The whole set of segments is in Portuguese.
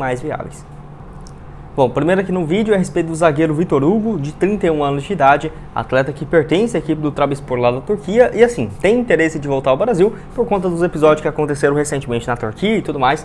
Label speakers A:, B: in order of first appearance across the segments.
A: mais viáveis. Bom, primeiro aqui no vídeo é a respeito do zagueiro Vitor Hugo, de 31 anos de idade, atleta que pertence à equipe do Trabzonspor lá da Turquia e assim, tem interesse de voltar ao Brasil por conta dos episódios que aconteceram recentemente na Turquia e tudo mais,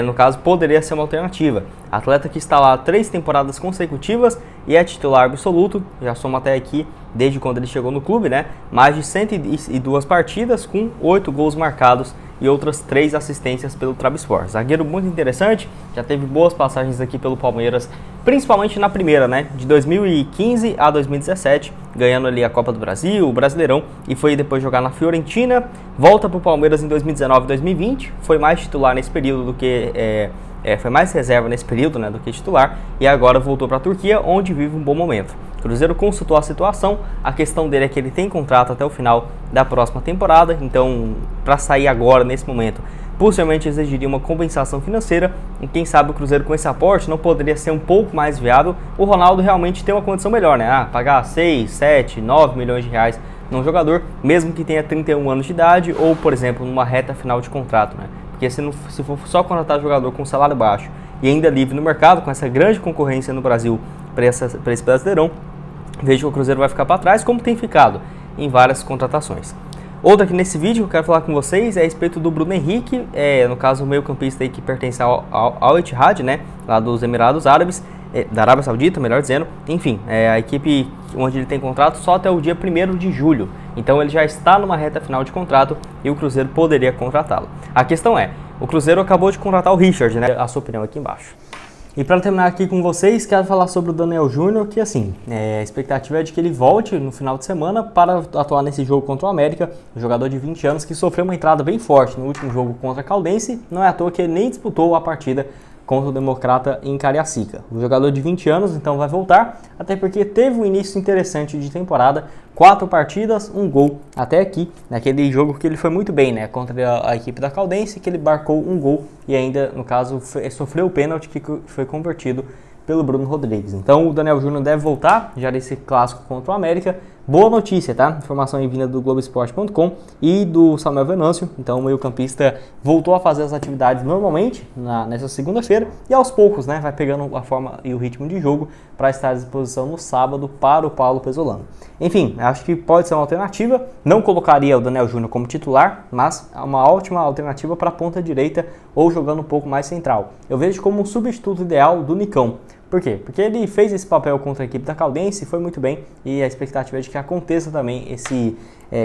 A: no caso poderia ser uma alternativa. Atleta que está lá 3 temporadas consecutivas e é titular absoluto, já soma até aqui desde quando ele chegou no clube, né? Mais de 102 partidas com 8 gols marcados e outras 3 assistências pelo Trabzonspor. Zagueiro muito interessante, já teve boas passagens aqui pelo Palmeiras, principalmente na primeira, né, de 2015 a 2017, ganhando ali a Copa do Brasil, o Brasileirão, e foi depois jogar na Fiorentina, volta para o Palmeiras em 2019 e 2020, foi mais titular nesse período do que... foi mais reserva nesse período, né, do que titular, e agora voltou para a Turquia, onde vive um bom momento. O Cruzeiro consultou a situação, a questão dele é que ele tem contrato até o final da próxima temporada, então para sair agora, nesse momento, possivelmente exigiria uma compensação financeira, e quem sabe o Cruzeiro com esse aporte não poderia ser um pouco mais viável, o Ronaldo realmente ter uma condição melhor, né, pagar 6, 7, 9 milhões de reais num jogador, mesmo que tenha 31 anos de idade, ou por exemplo, numa reta final de contrato, né, porque se for só contratar jogador com salário baixo e ainda livre no mercado, com essa grande concorrência no Brasil para esse Brasileirão, vejo que o Cruzeiro vai ficar para trás, como tem ficado em várias contratações. Outra aqui nesse vídeo que eu quero falar com vocês é a respeito do Bruno Henrique, no caso o meio-campista aí que pertence ao Etihad, né, lá dos Emirados Árabes, da Arábia Saudita, melhor dizendo. Enfim, a equipe onde ele tem contrato só até o dia 1º de julho. Então ele já está numa reta final de contrato e o Cruzeiro poderia contratá-lo. A questão é, o Cruzeiro acabou de contratar o Richard, né? A sua opinião aqui embaixo. E para terminar aqui com vocês, quero falar sobre o Daniel Júnior, que assim, a expectativa é de que ele volte no final de semana para atuar nesse jogo contra o América, um jogador de 20 anos que sofreu uma entrada bem forte no último jogo contra a Caldense, não é à toa que ele nem disputou a partida contra o Democrata em Cariacica. O jogador de 20 anos então vai voltar, até porque teve um início interessante de temporada, 4 partidas, 1 gol até aqui, naquele jogo que ele foi muito bem, né, contra a equipe da Caldense, que ele marcou 1 gol e ainda, no caso, sofreu o pênalti que foi convertido pelo Bruno Rodrigues. Então o Daniel Júnior deve voltar já nesse clássico contra o América. Boa notícia, tá? Informação aí vinda do Globoesporte.com e do Samuel Venâncio. Então o meio-campista voltou a fazer as atividades normalmente nessa segunda-feira e aos poucos, né, vai pegando a forma e o ritmo de jogo para estar à disposição no sábado para o Paulo Pesolano. Enfim, acho que pode ser uma alternativa. Não colocaria o Daniel Júnior como titular, mas é uma ótima alternativa para a ponta direita ou jogando um pouco mais central. Eu vejo como um substituto ideal do Nicão. Por quê? Porque ele fez esse papel contra a equipe da Caldense, foi muito bem, e a expectativa é de que aconteça também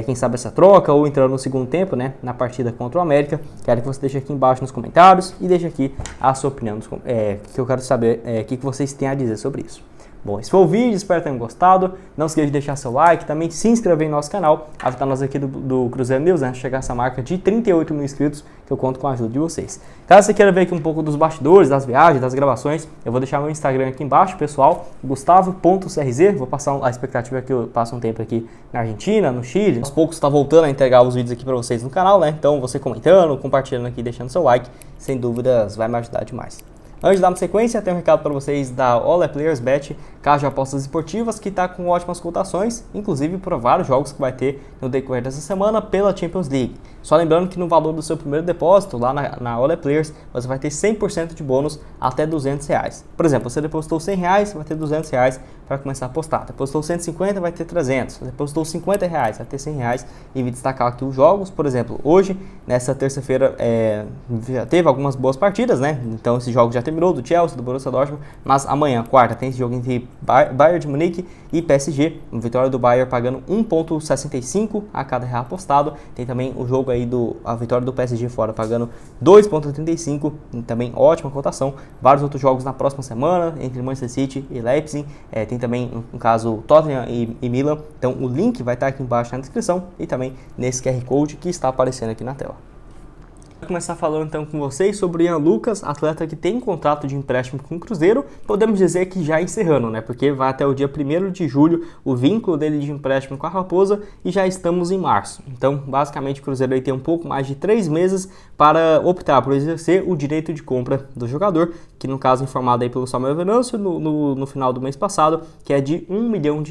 A: quem sabe essa troca, ou entrando no segundo tempo, né, na partida contra o América. Quero que você deixe aqui embaixo nos comentários e deixe aqui a sua opinião, que eu quero saber o que vocês têm a dizer sobre isso. Bom, esse foi o vídeo, espero que tenham gostado. Não esqueça de deixar seu like, também se inscrever em nosso canal, ajudar nós aqui do Cruzeiro News, né, chegar a essa marca de 38 mil inscritos, que eu conto com a ajuda de vocês. Caso você queira ver aqui um pouco dos bastidores, das viagens, das gravações, eu vou deixar meu Instagram aqui embaixo, pessoal, gustavo.crz, vou passar a expectativa que eu passo um tempo aqui na Argentina, no Chile. Aos poucos está voltando a entregar os vídeos aqui para vocês no canal, né, então você comentando, compartilhando aqui, deixando seu like, sem dúvidas vai me ajudar demais. Antes de dar uma sequência, tem um recado para vocês da All Players Bet, casa de apostas esportivas, que está com ótimas cotações, inclusive para vários jogos que vai ter no decorrer dessa semana pela Champions League. Só lembrando que no valor do seu primeiro depósito, lá na All Players, você vai ter 100% de bônus até R$200. Por exemplo, você depositou R$100, vai ter R$200 para começar a apostar. Depositou 150, vai ter 300. Depositou R$50, vai ter R$100. E me destacar aqui os jogos, por exemplo, hoje, nessa terça-feira, já teve algumas boas partidas, né? Então esse jogo já terminou, do Chelsea, do Borussia Dortmund, mas amanhã, quarta, tem esse jogo entre Bayern de Munique e PSG, vitória do Bayern pagando 1,65 a cada real apostado. Tem também o jogo aí a vitória do PSG fora pagando 2,35, também ótima cotação. Vários outros jogos na próxima semana entre Manchester City e Leipzig, tem também no caso Tottenham e Milan. Então o link vai estar aqui embaixo na descrição e também nesse QR Code que está aparecendo aqui na tela. Vou começar falando então com vocês sobre o Ian Lucas, atleta que tem contrato de empréstimo com o Cruzeiro. Podemos dizer que já encerrando, né? Porque vai até o dia 1º de julho o vínculo dele de empréstimo com a Raposa e já estamos em março. Então, basicamente, o Cruzeiro aí tem um pouco mais de 3 meses para optar por exercer o direito de compra do jogador, que no caso informado aí pelo Samuel Venâncio no final do mês passado, que é de R$1 milhão.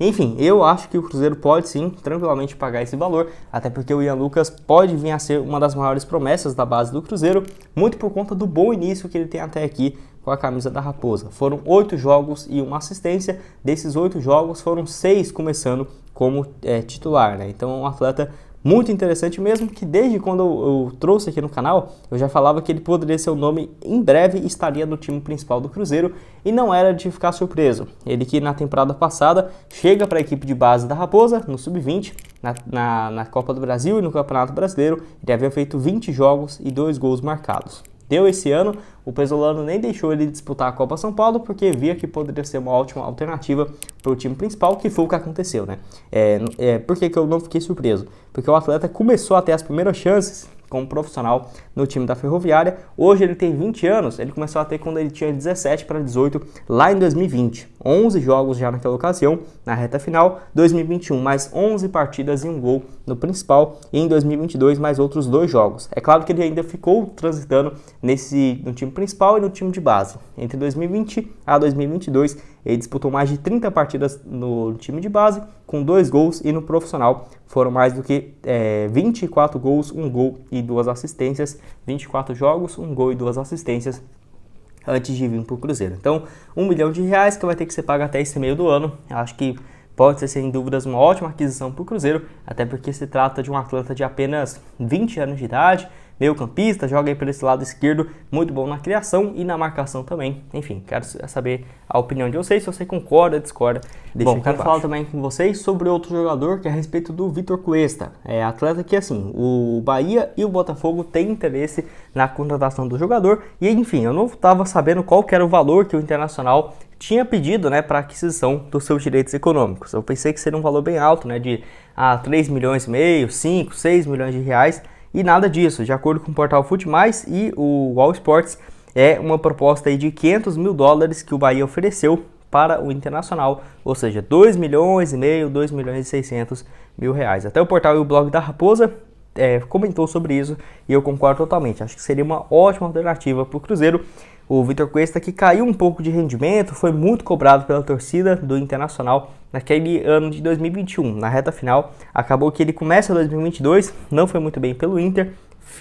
A: Enfim, eu acho que o Cruzeiro pode sim, tranquilamente pagar esse valor, até porque o Ian Lucas pode vir a ser uma das maiores promessas da base do Cruzeiro, muito por conta do bom início que ele tem até aqui com a camisa da Raposa. Foram 8 jogos e uma assistência, desses 8 jogos foram 6 começando como titular, né? Então é um atleta muito interessante mesmo, que desde quando eu trouxe aqui no canal, eu já falava que ele poderia ser o nome, em breve estaria no time principal do Cruzeiro, e não era de ficar surpreso. Ele que na temporada passada chega para a equipe de base da Raposa, no Sub-20, na Copa do Brasil e no Campeonato Brasileiro, ele havia feito 20 jogos e 2 gols marcados. Deu esse ano, o Pesolano nem deixou ele disputar a Copa São Paulo, porque via que poderia ser uma ótima alternativa para o time principal, que foi o que aconteceu, né? Por que eu não fiquei surpreso? Porque o atleta começou a ter as primeiras chances como profissional no time da Ferroviária. Hoje ele tem 20 anos, ele começou a ter quando ele tinha 17 para 18, lá em 2020. 11 jogos já naquela ocasião, na reta final. 2021, mais 11 partidas e um gol no principal. E em 2022, mais outros 2 jogos. É claro que ele ainda ficou transitando no time principal e no time de base. Entre 2020 a 2022, ele disputou mais de 30 partidas no time de base, com 2 gols, e no profissional foram mais do que 24 gols, 1 gol e 2 assistências. 24 jogos, 1 gol e 2 assistências antes de vir para o Cruzeiro. Então, R$1 milhão que vai ter que ser pago até esse meio do ano. Eu acho que pode ser, sem dúvidas, uma ótima aquisição para o Cruzeiro, até porque se trata de um atleta de apenas 20 anos de idade, meio campista, joga aí por esse lado esquerdo, muito bom na criação e na marcação também. Enfim, quero saber a opinião de vocês, se você concorda, discorda, deixa aqui abaixo. Falar também com vocês sobre outro jogador, que é a respeito do Vitor Cuesta. Atleta que, assim, o Bahia e o Botafogo têm interesse na contratação do jogador, e enfim, eu não estava sabendo qual que era o valor que o Internacional tinha pedido, né, para aquisição dos seus direitos econômicos. Eu pensei que seria um valor bem alto, né, de 3 milhões e meio, 5, 6 milhões de reais, e nada disso. De acordo com o portal FUTMais e o All Sports, é uma proposta aí de $500 mil que o Bahia ofereceu para o Internacional, ou seja, 2 milhões e meio, 2 milhões e 600 mil reais. Até o portal e o blog da Raposa comentou sobre isso, e eu concordo totalmente. Acho que seria uma ótima alternativa para o Cruzeiro. O Vitor Cuesta, que caiu um pouco de rendimento, foi muito cobrado pela torcida do Internacional naquele ano de 2021. Na reta final, acabou que ele começa 2022, não foi muito bem pelo Inter,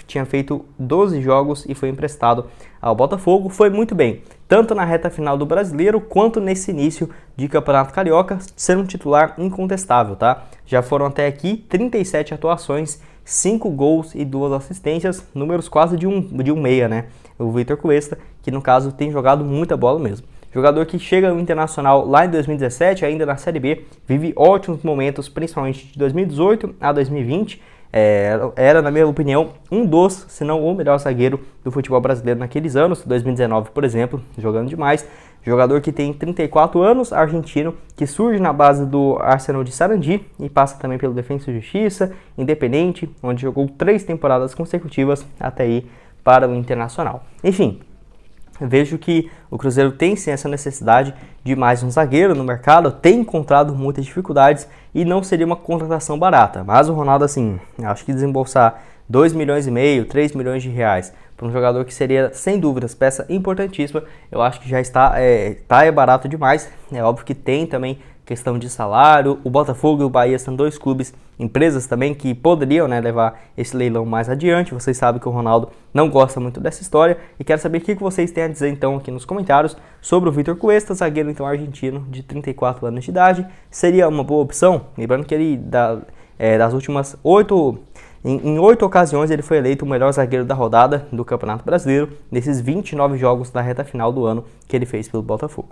A: tinha feito 12 jogos e foi emprestado ao Botafogo, foi muito bem, tanto na reta final do Brasileiro, quanto nesse início de Campeonato Carioca, sendo um titular incontestável, tá? Já foram até aqui 37 atuações, 5 gols e 2 assistências, números quase de um meia, né? O Vitor Cuesta, que no caso tem jogado muita bola mesmo. Jogador que chega no Internacional lá em 2017, ainda na Série B, vive ótimos momentos, principalmente de 2018 a 2020. Era, na minha opinião, um dos, se não o melhor zagueiro do futebol brasileiro naqueles anos, 2019, por exemplo, jogando demais. Jogador que tem 34 anos, argentino, que surge na base do Arsenal de Sarandi e passa também pelo Defensa e Justiça, Independente, onde jogou 3 temporadas consecutivas até aí para o Internacional. Enfim, vejo que o Cruzeiro tem sim essa necessidade de mais um zagueiro no mercado, tem encontrado muitas dificuldades e não seria uma contratação barata. Mas o Ronaldo, assim, acho que desembolsar 2 milhões e meio, 3 milhões de reais para um jogador que seria, sem dúvidas, peça importantíssima, eu acho que já está barato demais. É óbvio que tem também questão de salário. O Botafogo e o Bahia são 2 clubes, empresas também, que poderiam, né, levar esse leilão mais adiante. Vocês sabem que o Ronaldo não gosta muito dessa história, e quero saber o que vocês têm a dizer então aqui nos comentários sobre o Vitor Cuesta, zagueiro então argentino de 34 anos de idade. Seria uma boa opção? Lembrando que ele, das últimas 8... Em 8 ocasiões ele foi eleito o melhor zagueiro da rodada do Campeonato Brasileiro, nesses 29 jogos da reta final do ano que ele fez pelo Botafogo.